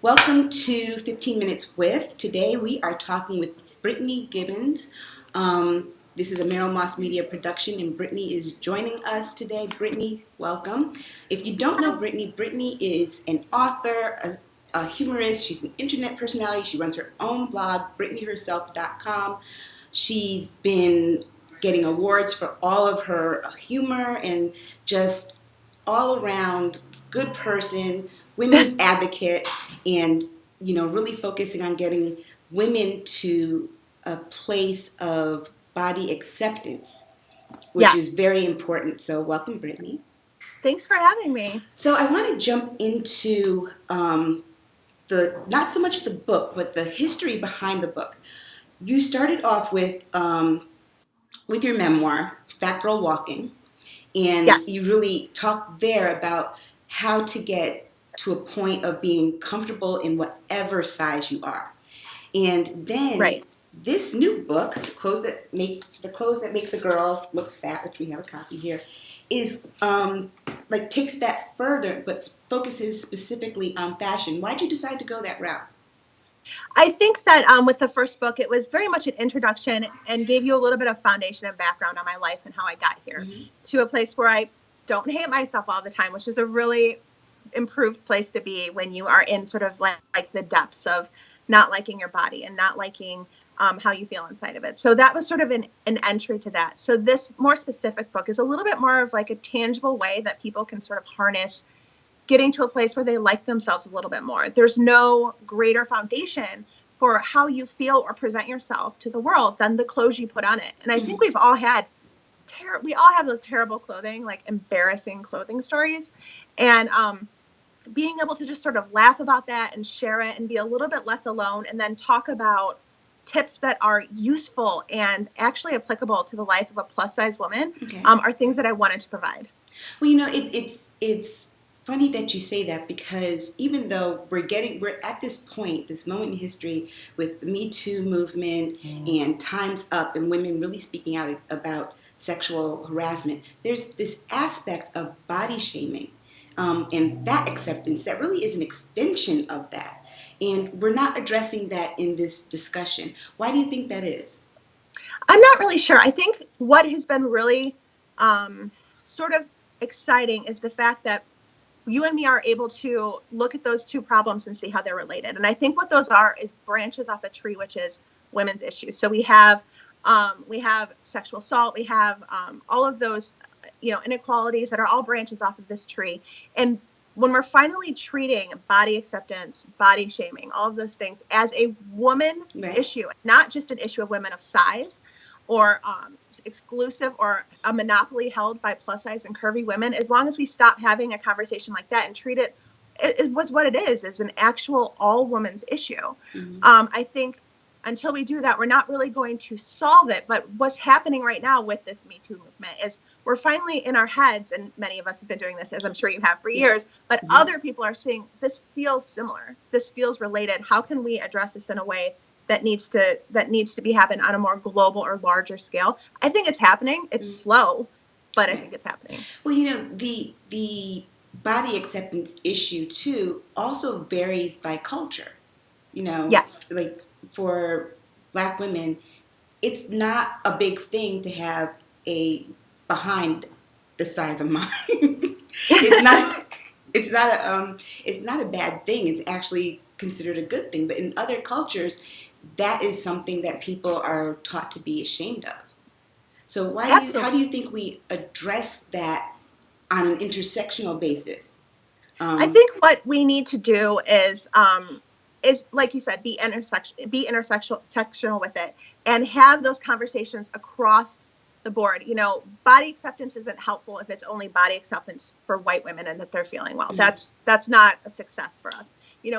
Welcome to 15 Minutes With. Today we are talking with Brittany Gibbons. This is a Merrill Moss Media production, and Brittany is joining us today. Brittany, welcome. If you don't know Brittany, Brittany is an author, a humorist. She's an internet personality. She runs her own blog, BrittanyHerself.com. She's been getting awards for all of her humor and just all around good person, women's advocate, and really focusing on getting women to a place of body acceptance, which is very important. So welcome, Brittany. Thanks for having me. So I want to jump into not so much the book, but the history behind the book. You started off with your memoir, Fat Girl Walking, and you really talked there about how to get to a point of being comfortable in whatever size you are. And then this new book, the clothes that make the girl look fat, which we have a copy here, is takes that further, but focuses specifically on fashion. Why'd you decide to go that route? I think that with the first book, it was very much an introduction and gave you a little bit of foundation and background on my life and how I got here to a place where I don't hate myself all the time, which is a really improved place to be when you are in sort of like the depths of not liking your body and not liking how you feel inside of it. So that was sort of an entry to that. So this more specific book is a little bit more of like a tangible way that people can sort of harness getting to a place where they like themselves a little bit more. There's no greater foundation for how you feel or present yourself to the world than the clothes you put on it. And I think we've all had we all have those terrible clothing, like embarrassing clothing stories. And being able to just sort of laugh about that and share it and be a little bit less alone, and then talk about tips that are useful and actually applicable to the life of a plus size woman are things that I wanted to provide. Well, it's funny that you say that, because even though we're at this point, this moment in history with the Me Too movement and Time's Up and women really speaking out about sexual harassment, there's this aspect of body shaming and fat acceptance that really is an extension of that. And we're not addressing that in this discussion. Why do you think that is? I'm not really sure. I think what has been really sort of exciting is the fact that you and me are able to look at those two problems and see how they're related. And I think what those are is branches off a tree, which is women's issues. So we have sexual assault, we have all of those, inequalities that are all branches off of this tree. And when we're finally treating body acceptance, body shaming, all of those things as a woman issue, not just an issue of women of size or exclusive or a monopoly held by plus size and curvy women, as long as we stop having a conversation like that and treat it was what it is an actual all women's issue. I think until we do that, we're not really going to solve it. But what's happening right now with this Me Too movement is we're finally in our heads, and many of us have been doing this, as I'm sure you have for years, but other people are saying, this feels similar. This feels related. How can we address this in a way that needs to be happen on a more global or larger scale? I think it's happening. It's slow, but I think it's happening. Well, the body acceptance issue too also varies by culture. Like for Black women, it's not a big thing to have a behind the size of mine. It's not a bad thing. It's actually considered a good thing. But in other cultures, that is something that people are taught to be ashamed of. So how do you think we address that on an intersectional basis? I think what we need to do is like you said, be intersectional with it, and have those conversations across the board. Body acceptance isn't helpful if it's only body acceptance for white women and that they're feeling well. That's not a success for us.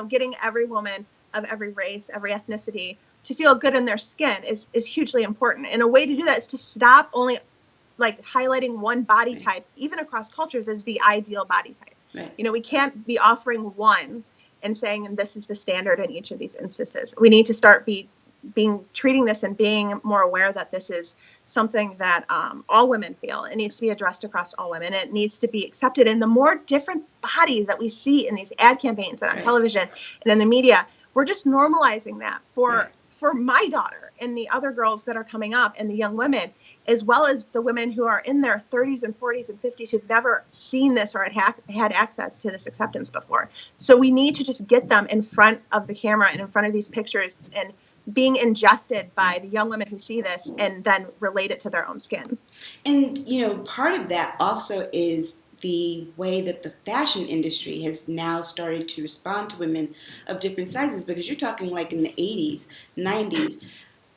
Getting every woman of every race, every ethnicity to feel good in their skin is hugely important. And a way to do that is to stop only like highlighting one body type, even across cultures, as the ideal body type. We can't be offering one and saying, and this is the standard in each of these instances. We need to start treating this and being more aware that this is something that all women feel. It needs to be addressed across all women. It needs to be accepted. And the more different bodies that we see in these ad campaigns and on television and in the media, we're just normalizing that for my daughter and the other girls that are coming up and the young women, as well as the women who are in their 30s and 40s and 50s who've never seen this or had access to this acceptance before. So we need to just get them in front of the camera and in front of these pictures and being ingested by the young women who see this and then relate it to their own skin. And, part of that also is the way that the fashion industry has now started to respond to women of different sizes, because you're talking like in the 80s, 90s.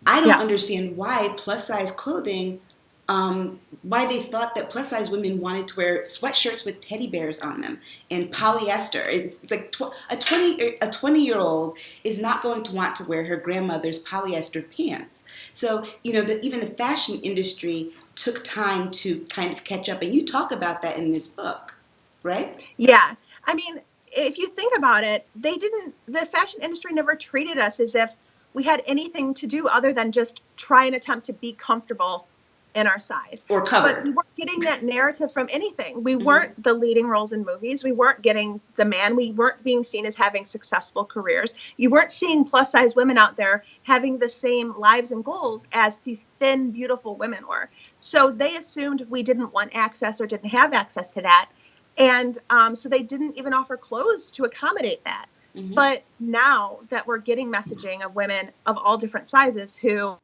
I don't understand why plus size clothing, why they thought that plus size women wanted to wear sweatshirts with teddy bears on them and polyester. It's like a 20-year-old is not going to want to wear her grandmother's polyester pants. So, even the fashion industry took time to kind of catch up. And you talk about that in this book, right? Yeah. I mean, if you think about it, the fashion industry never treated us as if we had anything to do other than just try and attempt to be comfortable in our size. Or covered. But we weren't getting that narrative from anything. We weren't the leading roles in movies. We weren't getting the man. We weren't being seen as having successful careers. You weren't seeing plus size women out there having the same lives and goals as these thin, beautiful women were. So they assumed we didn't want access or didn't have access to that. And so they didn't even offer clothes to accommodate that. But now that we're getting messaging of women of all different sizes who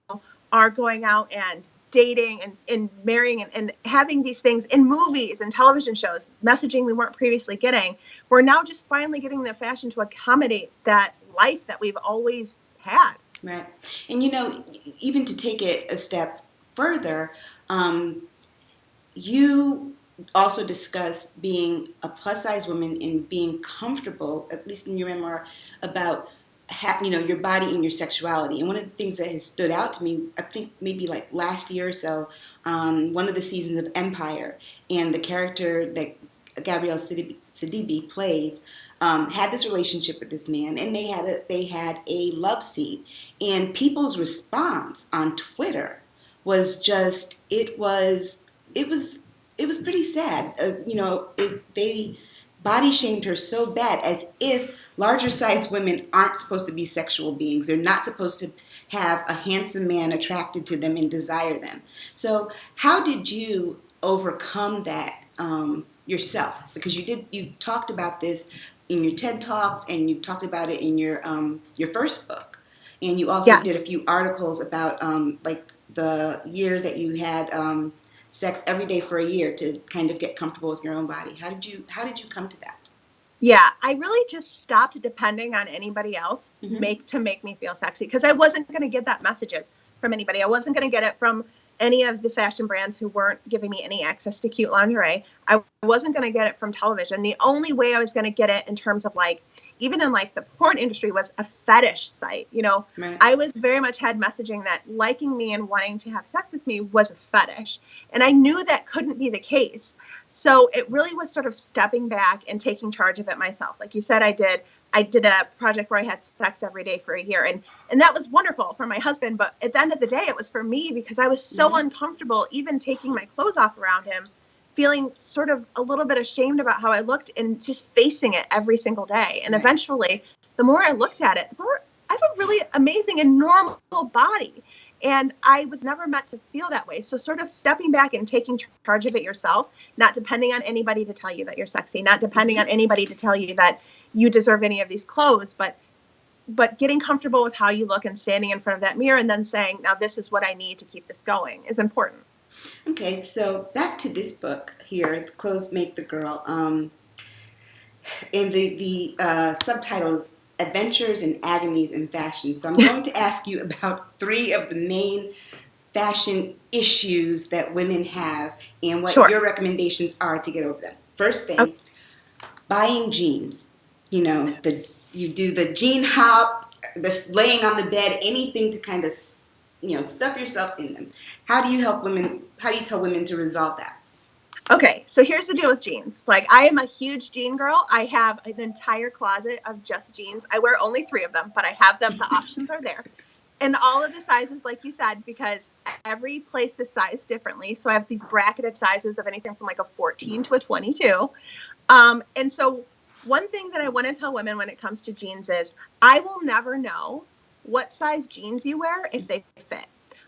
are going out and dating and marrying and having these things in movies and television shows, messaging we weren't previously getting, we're now just finally getting the fashion to accommodate that life that we've always had. Right. And, even to take it a step further, you also discuss being a plus size woman and being comfortable, at least in your memoir, about your body and your sexuality. And one of the things that has stood out to me, I think maybe like last year or so, on one of the seasons of Empire, and the character that Gabrielle Sidibe plays had this relationship with this man, and they had a love scene, and people's response on Twitter was just it was pretty sad. They body shamed her so bad, as if larger sized women aren't supposed to be sexual beings. They're not supposed to have a handsome man attracted to them and desire them. So how did you overcome that yourself? Because you talked about this in your TED Talks, and you've talked about it in your first book. And you also did a few articles about like the year that you had sex every day for a year to kind of get comfortable with your own body. How did you come to that? Yeah, I really just stopped depending on anybody else to make me feel sexy, because I wasn't going to get that messages from anybody. I wasn't going to get it from any of the fashion brands who weren't giving me any access to cute lingerie. I wasn't going to get it from television. The only way I was going to get it in terms of even in the porn industry was a fetish site. Right. I was very much had messaging that liking me and wanting to have sex with me was a fetish. And I knew that couldn't be the case. So it really was sort of stepping back and taking charge of it myself. Like you said, I did a project where I had sex every day for a year, and that was wonderful for my husband. But at the end of the day, it was for me, because I was so uncomfortable even taking my clothes off around him, feeling sort of a little bit ashamed about how I looked and just facing it every single day. And eventually, the more I looked at it, the more I have a really amazing and normal body. And I was never meant to feel that way. So sort of stepping back and taking charge of it yourself, not depending on anybody to tell you that you're sexy, not depending on anybody to tell you that you deserve any of these clothes, but getting comfortable with how you look and standing in front of that mirror and then saying, now this is what I need to keep this going, is important. Okay, so back to this book here, The Clothes Make the Girl. And the subtitle is Adventures and Agonies in Fashion. So I'm going to ask you about 3 of the main fashion issues that women have and what your recommendations are to get over them. First thing, buying jeans. You do the jean hop, the laying on the bed, anything to kind of stuff yourself in them. How do you tell women to resolve that? Okay, so here's the deal with jeans. I am a huge jean girl. I have an entire closet of just jeans. I wear only 3 of them, but I have them. The options are there. And all of the sizes, like you said, because every place is sized differently. So I have these bracketed sizes of anything from like a 14 to a 22. And so one thing that I want to tell women when it comes to jeans is I will never know what size jeans you wear if they fit,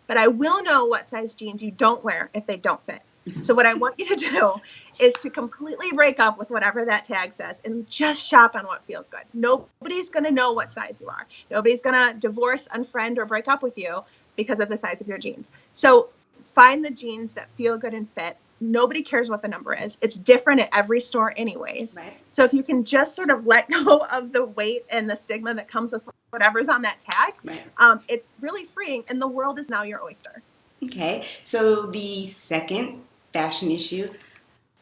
but I will know what size jeans you don't wear if they don't fit. So what I want you to do is to completely break up with whatever that tag says and just shop on what feels good. Nobody's going to know what size you are. Nobody's going to divorce, unfriend, or break up with you because of the size of your jeans. So find the jeans that feel good and fit. Nobody cares what the number is. It's different at every store anyways. Right. So if you can just sort of let go of the weight and the stigma that comes with whatever's on that tag, right. It's really freeing, and the world is now your oyster. Okay, so the second fashion issue,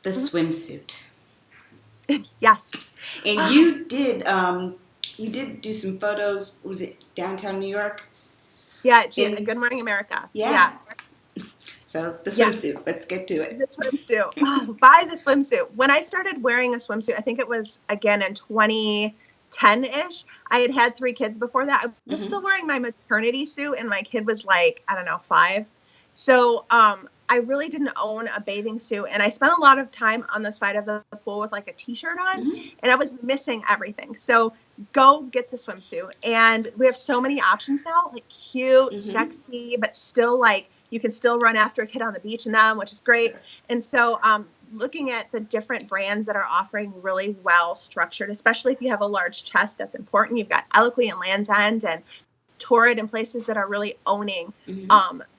the swimsuit. Yes. And you did do some photos. Was it downtown New York? Yeah, Good Morning America. Yeah. So the swimsuit. Yeah. Let's get to it. The swimsuit. Buy the swimsuit. When I started wearing a swimsuit, I think it was again in 2010-ish. I had 3 kids before that. I was still wearing my maternity suit, and my kid was like, I don't know, 5. So I really didn't own a bathing suit, and I spent a lot of time on the side of the pool with like a t-shirt on, and I was missing everything. So go get the swimsuit, and we have so many options now, like cute, sexy, but still like you can still run after a kid on the beach in them, which is great. And so looking at the different brands that are offering really well structured, especially if you have a large chest, that's important. You've got Eloquent and Land's End and Torrid and places that are really owning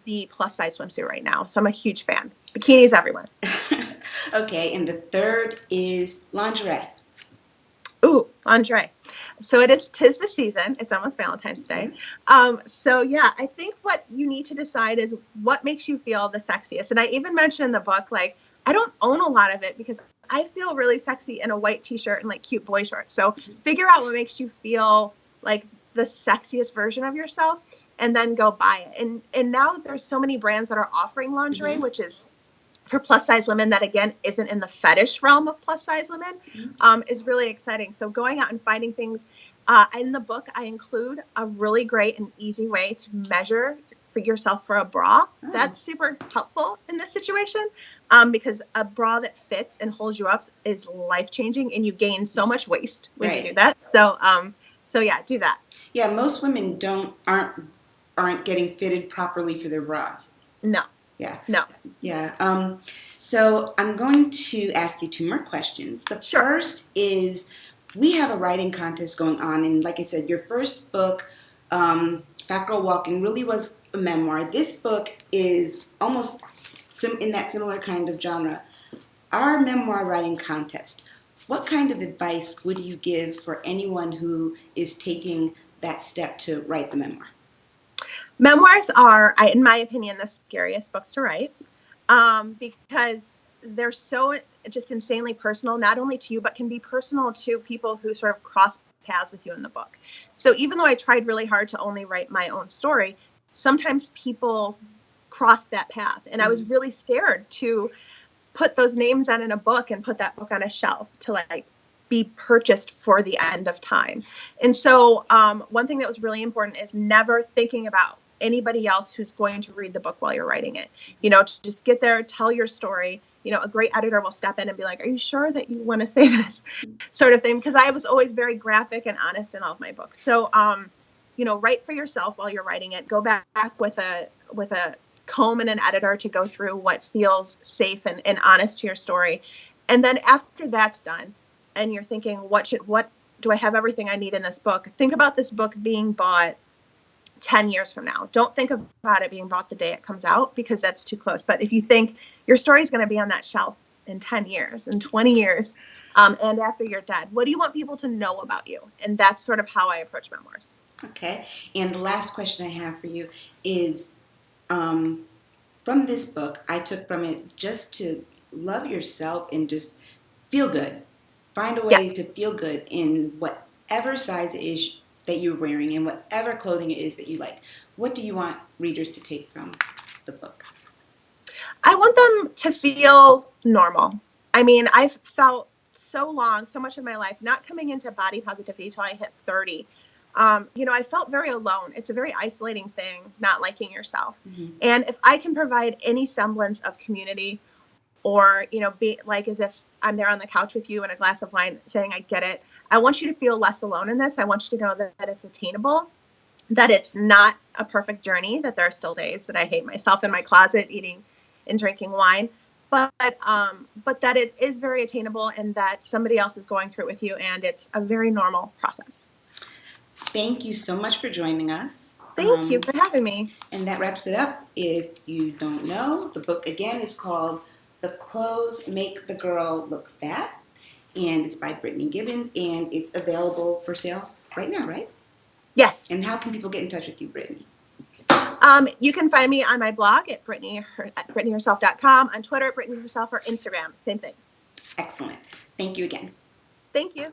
the plus size swimsuit right now. So I'm a huge fan. Bikinis everywhere. Okay, and the third is lingerie. Ooh, lingerie. So tis the season. It's almost Valentine's Day. So yeah, I think what you need to decide is what makes you feel the sexiest. And I even mentioned in the book, like, I don't own a lot of it because I feel really sexy in a white t-shirt and like cute boy shorts. So figure out what makes you feel like the sexiest version of yourself and then go buy it. And now there's so many brands that are offering lingerie, which is for plus size women that again isn't in the fetish realm of plus size women, is really exciting. So going out and finding things. In the book, I include a really great and easy way to measure for yourself for a bra. That's super helpful in this situation because a bra that fits and holds you up is life-changing, and you gain so much waist when you do that. So yeah, do that. Yeah, most women aren't getting fitted properly for their bras. No. Yeah. No. Yeah. So I'm going to ask you 2 more questions. The first is, we have a writing contest going on, and like I said, your first book, Fat Girl Walking, really was a memoir. This book is almost in that similar kind of genre. Our memoir writing contest, what kind of advice would you give for anyone who is taking that step to write the memoir? Memoirs are, in my opinion, the scariest books to write because they're so just insanely personal, not only to you, but can be personal to people who sort of cross paths with you in the book. So even though I tried really hard to only write my own story, sometimes people crossed that path. And I was really scared to put those names on in a book and put that book on a shelf to like be purchased for the end of time. And so one thing that was really important is never thinking about anybody else who's going to read the book while you're writing it. Just get there, tell your story. A great editor will step in and be like, are you sure that you want to say this sort of thing? Because I was always very graphic and honest in all of my books. So, write for yourself while you're writing it. Go back with a comb and an editor to go through what feels safe and honest to your story. And then after that's done and you're thinking, what do I have everything I need in this book? Think about this book being bought 10 years from now. Don't think about it being bought the day it comes out because that's too close. But if you think your story is going to be on that shelf in 10 years, in 20 years, and after you're dead, what do you want people to know about you? And that's sort of how I approach memoirs. Okay. And the last question I have for you is, from this book, I took from it just to love yourself and just feel good. Find a way to feel good in whatever size it is that you're wearing and whatever clothing it is that you like. What do you want readers to take from the book? I want them to feel normal. I mean, I've felt so much of my life, not coming into body positivity till I hit 30, I felt very alone. It's a very isolating thing, not liking yourself. Mm-hmm. And if I can provide any semblance of community, or, be like as if I'm there on the couch with you and a glass of wine saying, I get it. I want you to feel less alone in this. I want you to know that it's attainable, that it's not a perfect journey, that there are still days that I hate myself in my closet eating and drinking wine, but that it is very attainable and that somebody else is going through it with you, and it's a very normal process. Thank you so much for joining us. Thank you for having me. And that wraps it up. If you don't know, the book again is called The Clothes Make the Girl Look Fat, and it's by Brittany Gibbons, and it's available for sale right now, right? Yes. And how can people get in touch with you, Brittany? You can find me on my blog at BrittanyHerself.com, on Twitter at Brittany Herself, or Instagram, same thing. Excellent. Thank you again. Thank you.